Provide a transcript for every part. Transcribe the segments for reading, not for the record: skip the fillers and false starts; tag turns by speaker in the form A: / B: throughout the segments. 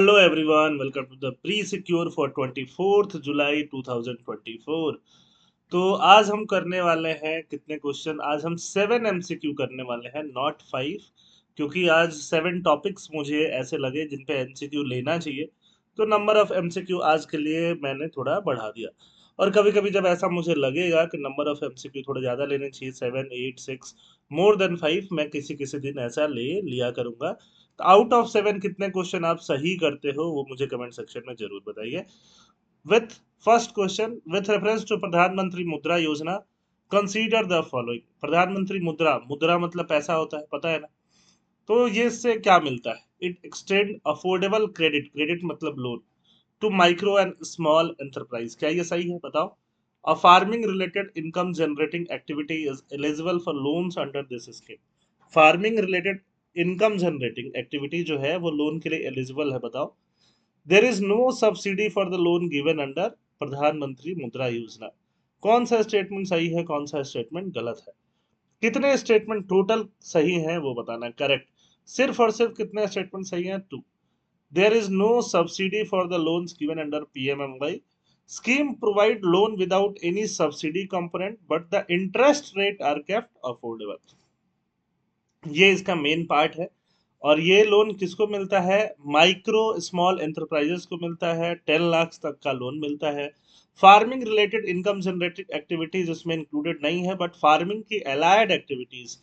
A: Hello everyone, welcome to the pre-secure for 24th जुलाई 2024। तो आज हम करने वाले हैं कितने क्वेश्चन। आज हम 7 एमसीक्यू करने वाले हैं, नॉट 5, क्योंकि आज 7 टॉपिक्स मुझे ऐसे लगे जिन पे एमसीक्यू लेना चाहिए। तो नंबर ऑफ एमसीक्यू आज के लिए मैंने थोड़ा बढ़ा दिया। और कभी कभी जब ऐसा मुझे लगेगा कि नंबर ऑफ एमसीक्यू थोड़ा ज़्यादा लेने चाहिए, 7 8 6 मोर देन 5, मैं किसी किसी दिन ऐसा ले लिया करूंगा। तो आउट ऑफ 7 कितने क्वेश्चन आप सही करते हो वो मुझे कमेंट सेक्शन में जरूर बताइए। With first question, with reference to Pradhan Mantri Mudra योजना, कंसीडर द फॉलोइंग। प्रधानमंत्री मुद्रा, मुद्रा मतलब पैसा होता है, पता है ना। तो ये इससे क्या मिलता है? It extend affordable credit, credit मतलब loan, to micro and small enterprise. क्या ये सही है? बताओ। अ farming related income generating activity is eligible for loans under this scheme. Farming related income generating activity जो है वो लोन के लिए एलिजिबल है, बताओ। There is no subsidy for the loan given under प्रधानमंत्री मुद्रा योजना। कौन सा स्टेटमेंट सही है, कौन सा स्टेटमेंट गलत है? कितने स्टेटमेंट टोटल सही हैं वो बताना है, करेक्ट। सिर्फ और सिर्फ कितने स्टेटमेंट सही हैं? 2। There is no subsidy for the loans given under PMMY scheme provide loan without any subsidy component but the interest rate are kept affordable। ये इसका मेन पार्ट है। और ये लोन किसको मिलता है? माइक्रो स्मॉल एंटरप्राइजेस को मिलता है, 10 लाख तक का लोन मिलता है। Farming related income generating activities इसमें इंक्लूडेड नहीं है, बट फार्मिंग की अलाइड एक्टिविटीज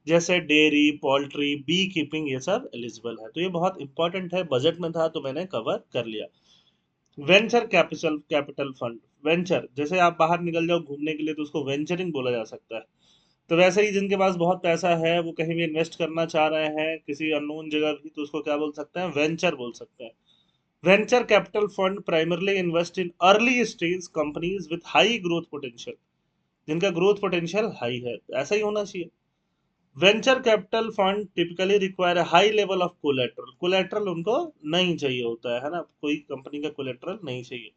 A: जैसे डेयरी, पोल्ट्री, बी कीपिंग, ये सब एलिजिबल है। तो ये बहुत इंपॉर्टेंट है, बजट में था तो मैंने कवर कर लिया। Venture capital, capital fund. Venture जैसे आप बाहर निकल जाओ घूमने के लिए तो उसको वेंचरिंग बोला जा सकता है। तो वैसे ही जिनके पास बहुत पैसा है, वो कहीं भी इन्वेस्ट करना चाह रहे हैं किसी अननोन जगह भी, तो उसको क्या बोल सकते हैं? वेंचर बोल सकते हैं। Venture capital fund primarily invest in early stage companies with high growth potential, जिनका ग्रोथ पोटेंशियल हाई है, तो ऐसा ही होना चाहिए। Venture capital fund typically require high level of collateral, collateral उनको नहीं चाहिए होता है ना, कोई कंपनी का कोलेट्रल नहीं चाहिए।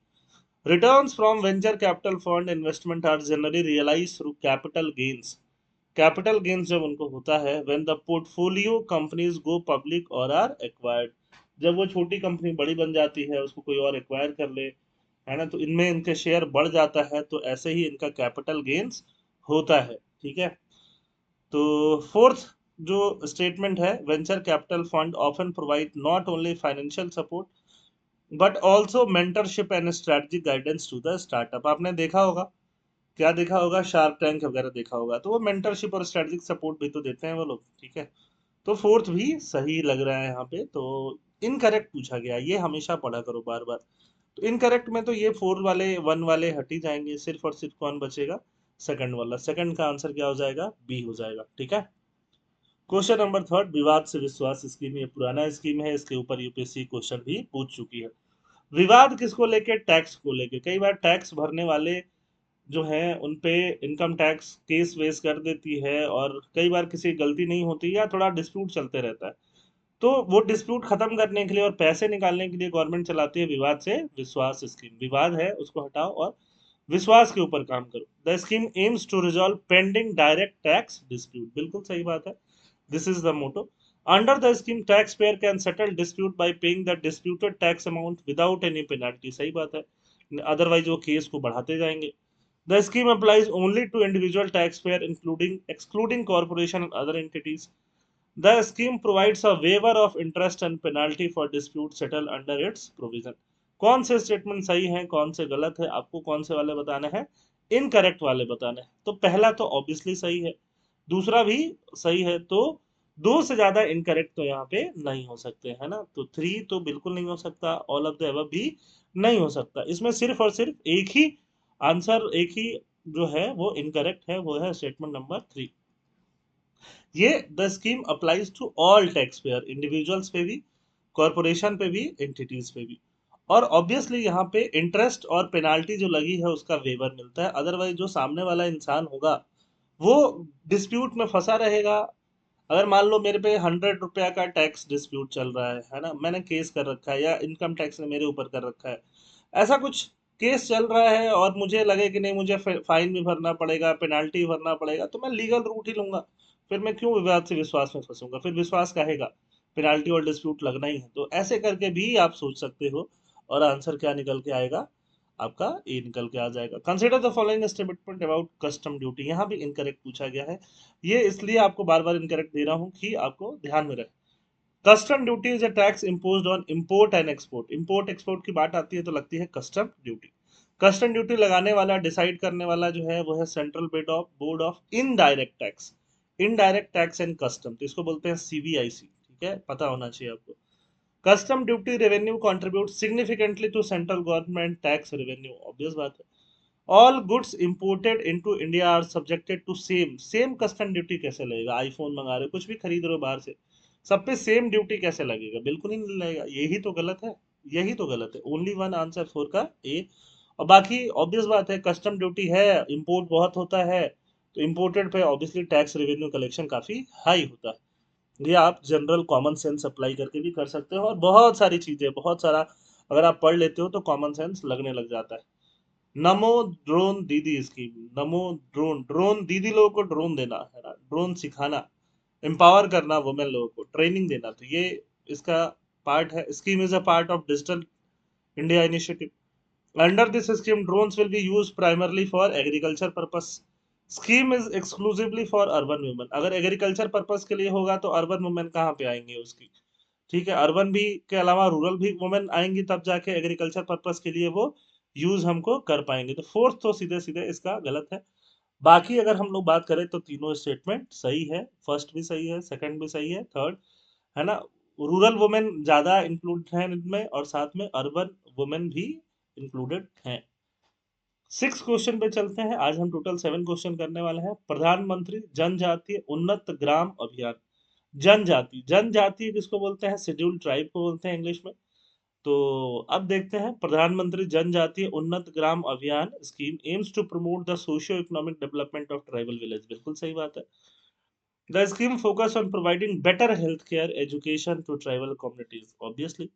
A: Returns from venture capital fund investment are generally realized through capital gains। Capital gains जब उनको होता है when the portfolio companies go public और आर एक्वायर्ड, जब वो छोटी कंपनी बड़ी बन जाती है, उसको कोई और एक्वायर कर ले, है ना, तो इनमें इनके शेयर बढ़ जाता है, तो ऐसे ही इनका कैपिटल गेन्स होता है। ठीक है। तो फोर्थ जो स्टेटमेंट है, venture capital fund often provide not only financial support but also mentorship and strategic guidance to the startup. आपने देखा होगा, क्या देखा होगा, शार्क टैंक वगैरह देखा होगा, तो वो मेंटरशिप और स्ट्रेटजिक सपोर्ट भी तो देते हैं वो लोग। ठीक है। तो फोर्थ भी सही लग रहा है यहाँ पे। तो इनकरेक्ट पूछा गया, ये हमेशा पढ़ा करो बार बार। तो इनकरेक्ट में तो ये 4 वाले 1 वाले हट ही जाएंगे, सिर्फ और सिर्फ कौन बचेगा? सेकंड वाला। सेकंड का आंसर क्या हो जाएगा? बी हो जाएगा। ठीक है। क्वेश्चन नंबर थर्ड, विवाद से विश्वास स्कीम। ये पुराना स्कीम है, इसके ऊपर यूपीएससी क्वेश्चन भी पूछ चुकी है। विवाद किसको लेके? टैक्स को लेके। कई बार टैक्स भरने वाले जो हैं उन पे इनकम टैक्स केस वेस कर देती है, और कई बार किसी गलती नहीं होती या थोड़ा डिस्प्यूट चलते रहता है, तो वो डिस्प्यूट खत्म करने के लिए और पैसे निकालने के लिए गवर्नमेंट चलाती है विवाद से विश्वास स्कीम। विवाद है उसको हटाओ और विश्वास के ऊपर काम करो। The scheme aims to resolve pending direct tax dispute. बिल्कुल सही बात है, this is the motto. Under the scheme tax payer can settle dispute by paying the disputed tax amount without any penalty. सही बात है, अदरवाइज वो case को बढ़ाते जाएंगे। The scheme applies only to individual taxpayer, including excluding corporation and other entities. The scheme provides a waiver of interest and penalty for dispute settled under its provision। कौन से statement सही है, कौन से गलत है, आपको कौन से वाले बताने हैं? इनकरेक्ट वाले बताने हैं। तो पहला तो ऑब्वियसली सही है, दूसरा भी सही है, तो दो से ज्यादा इनकरेक्ट तो यहाँ पे नहीं हो सकते, है ना। तो 3 तो बिल्कुल नहीं हो सकता, ऑल ऑफ द अबव भी नहीं हो सकता। इसमें सिर्फ और सिर्फ एक ही आंसर, एक ही जो है वो इनकरेक्ट है, वो है स्टेटमेंट नंबर 3। ये the scheme applies to all tax payer, individuals पे भी, कॉरपोरेशन पे भी, एंटिटीज पे भी। और ऑब्वियसली यहाँ पे इंटरेस्ट और पेनाल्टी जो लगी है उसका वेवर मिलता है, अदरवाइज जो सामने वाला इंसान होगा वो डिस्प्यूट में फंसा रहेगा। अगर मान लो मेरे पे 100 रुपया का टैक्स डिस्प्यूट चल रहा है ना, मैंने केस कर रखा है या इनकम टैक्स ने मेरे ऊपर कर रखा है, ऐसा कुछ केस चल रहा है, और मुझे लगे कि नहीं मुझे फाइन भी भरना पड़ेगा, पेनाल्टी भरना पड़ेगा, तो मैं लीगल रूट ही लूंगा। फिर मैं क्यों विवाद से विश्वास में फंसूंगा? फिर विश्वास कहेगा, पेनाल्टी और डिस्प्यूट लगना ही है। तो ऐसे करके भी आप सोच सकते हो और आंसर क्या निकल के आएगा, आपका ए निकल के आ जाएगा। Consider the following statement about custom duty, यहाँ भी इनकरेक्ट पूछा गया है। ये इसलिए आपको बार बार इनकरेक्ट दे रहा हूँ कि आपको ध्यान में रहे। Custom duty is a tax imposed on import and export. Import export की बात आती है तो लगती है कस्टम ड्यूटी। कस्टम ड्यूटी लगाने वाला, डिसाइड करने वाला जो है वो है central board of indirect tax, indirect tax and custom, तो इसको बोलते हैं सीबीआईसी। ठीक है, पता होना चाहिए आपको। Custom duty revenue contribute significantly to central government tax revenue, obvious बात है। All goods imported into India are subjected to same, same custom duty कैसे लगेगा? आईफोन मंगा रहे हो, कुछ भी खरीद रहे हो बाहर से, सब पे सेम ड्यूटी कैसे लगेगा? बिल्कुल ही नहीं लगेगा। यही तो गलत है, यही तो गलत है। ओनली वन आंसर फोर का ए। और बाकी ऑब्वियस बात है, कस्टम ड्यूटी है, इंपोर्ट बहुत होता है, तो इंपोर्टेड पे ऑब्वियसली टैक्स रेवेन्यू कलेक्शन काफी हाई होता है। ये आप जनरल कॉमन सेंस अप्लाई करके भी कर सकते हो, और बहुत सारी चीजें, बहुत सारा अगर आप पढ़ लेते हो तो कॉमन सेंस लगने लग जाता है। नमो ड्रोन दीदी स्कीम, नमो ड्रोन, ड्रोन दीदी लोगों को ड्रोन देना है ना, ड्रोन सिखाना, एम्पावर करना वुमेन लोगों को, ट्रेनिंग देना, तो ये इसका पार्ट है। Scheme is a part of digital India initiative. Under this scheme drones will be use primarily for agriculture purpose. Scheme is exclusively for urban women. अगर एग्रीकल्चर पर्पस के लिए होगा तो अर्बन वुमेन कहाँ पे आएंगे उसकी? ठीक है, अर्बन भी के अलावा रूरल भी वुमेन आएंगी, तब जाके एग्रीकल्चर पर्पस के लिए वो यूज हमको कर पाएंगे। तो फोर्थ तो सीधे सीधे इसका गलत है। बाकी अगर हम लोग बात करें तो तीनों स्टेटमेंट सही है, फर्स्ट भी सही है, सेकंड भी सही है, थर्ड है ना। रूरल वुमेन ज्यादा इंक्लूड है इनमें, और साथ में अर्बन वुमेन भी इंक्लूडेड हैं। सिक्स क्वेश्चन पे चलते हैं। आज हम टोटल 7 क्वेश्चन करने वाले हैं। प्रधानमंत्री जनजातीय उन्नत ग्राम अभियान। जनजाति, जनजाति किसको बोलते हैं? शेड्यूल्ड ट्राइब को बोलते हैं इंग्लिश में। तो अब देखते हैं, प्रधानमंत्री जनजातीय Unnat Gram Abhiyan scheme aims to promote the socio economic development of tribal village. बिल्कुल सही बात है। The scheme focus on providing better health care education to tribal communities, obviously.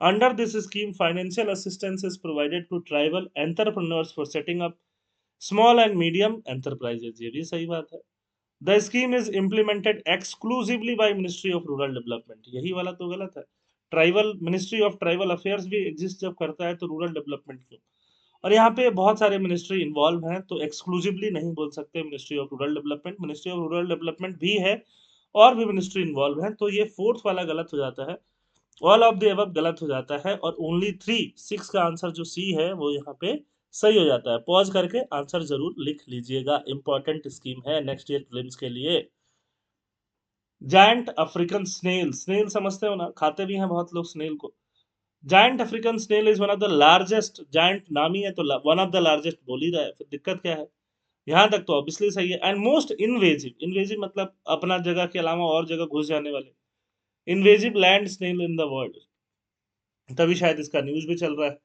A: Under this scheme financial assistance is provided to tribal entrepreneurs for setting up small and medium enterprises, ये भी सही बात है। The scheme is implemented exclusively by ministry of rural development, यही वाला तो गलत है। Tribal ministry of tribal affairs भी एग्जिस्ट जब करता है तो रूरल डेवलपमेंट क्यों? और यहाँ पे बहुत सारे मिनिस्ट्री इन्वॉल्व हैं, तो एक्सक्लूसिवली नहीं बोल सकते ministry of rural development, ministry of rural development भी है और भी मिनिस्ट्री इन्वॉल्व है, तो ये फोर्थ वाला गलत हो जाता है। ऑल ऑफ द अबव गलत हो जाता है, और ओनली थ्री, सिक्स का आंसर जो सी है वो यहाँ पे सही हो जाता है। पॉज करके आंसर जरूर लिख लीजिएगा, इंपॉर्टेंट स्कीम है नेक्स्ट ईयर प्रीलिम्स के लिए। जायंट अफ्रीकन स्नेल, स्नेल समझते हो ना, खाते भी हैं बहुत लोग स्नेल को। Giant African snail is one of the largest, giant नाम ही है तो वन ऑफ द लार्जेस्ट बोल ही रहा है, फिर दिक्कत क्या है? यहाँ तक तो ऑब्वियसली सही है। एंड मोस्ट इनवेजिव, इनवेजिव मतलब अपना जगह के अलावा और जगह घुस जाने वाले, invasive land snail in the world, तभी शायद इसका न्यूज भी चल रहा है।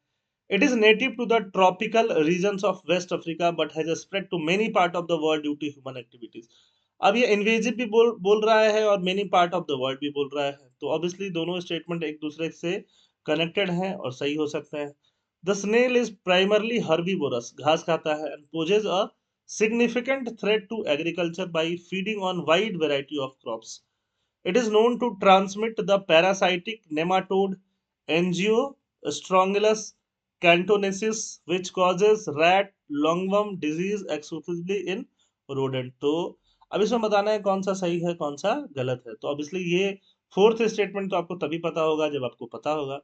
A: It is native to the tropical regions of West Africa but has spread to many part of the world due to human activities. अब ये इन्वेजिव भी बोल रहा है और many part of the world भी बोल रहा है, तो ऑब्वियसली दोनों स्टेटमेंट एक दूसरे से कनेक्टेड हैं और सही हो सकते हैं। The snail is primarily herbivorous, घास खाता है, and poses a significant threat to agriculture by feeding on wide variety of crops. It is known to transmit the parasitic nematode Angiostrongylus cantonensis, which causes rat lungworm disease exclusively in rodent. तो अब इसमें बताना है कौन सा सही है कौन सा गलत है। तो ऑब्वियसली ये फोर्थ स्टेटमेंट तो आपको तभी पता होगा जब आपको पता होगा।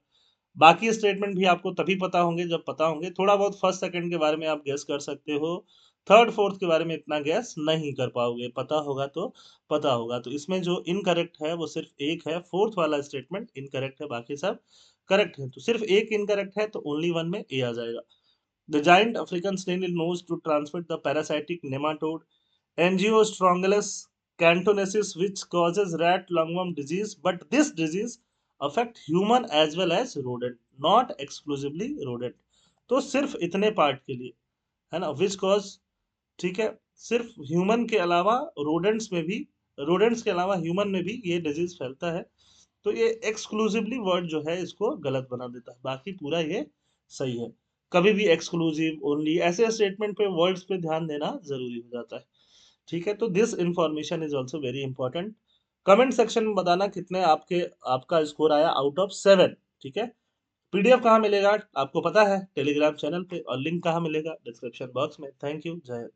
A: बाकी स्टेटमेंट भी आपको तभी पता होंगे जब पता होंगे। थोड़ा बहुत फर्स्ट सेकंड के बारे में आप गेस कर सकते हो, थर्ड फोर्थ के बारे में इतना गेस नहीं कर पाओगे। पता होगा तो पता होगा। तो इसमें जो इनकरेक्ट है वो सिर्फ एक है, फोर्थ वाला स्टेटमेंट इनकरेक्ट है, बाकी सब करेक्ट है। तो सिर्फ एक इनकरेक्ट है, तो ओनली वन में ए आ जाएगा। The giant African snail is knows to transmit the parasitic nematode Angiostrongylus cantonensis, which causes rat lungworm disease, but this disease affect human as well as rodent, not exclusively rodent। तो सिर्फ इतने part के लिए है ना, which cause, ठीक है, सिर्फ ह्यूमन के अलावा रोडेंट्स में भी, रोडेंट्स के अलावा ह्यूमन में भी ये डिजीज फैलता है। तो ये एक्सक्लूसिवली वर्ड जो है इसको गलत बना देता है, बाकी पूरा ये सही है। कभी भी एक्सक्लूसिव, ओनली, ऐसे स्टेटमेंट पे वर्ड्स पे ध्यान देना जरूरी हो जाता है। ठीक है, तो this information is also very important. Comment section में बताना कितने आपका स्कोर आया आउट ऑफ 7। ठीक है। पीडीएफ कहाँ मिलेगा आपको पता है, टेलीग्राम चैनल पे, और लिंक कहाँ मिलेगा डिस्क्रिप्शन बॉक्स में। थैंक यू, जय हिंद।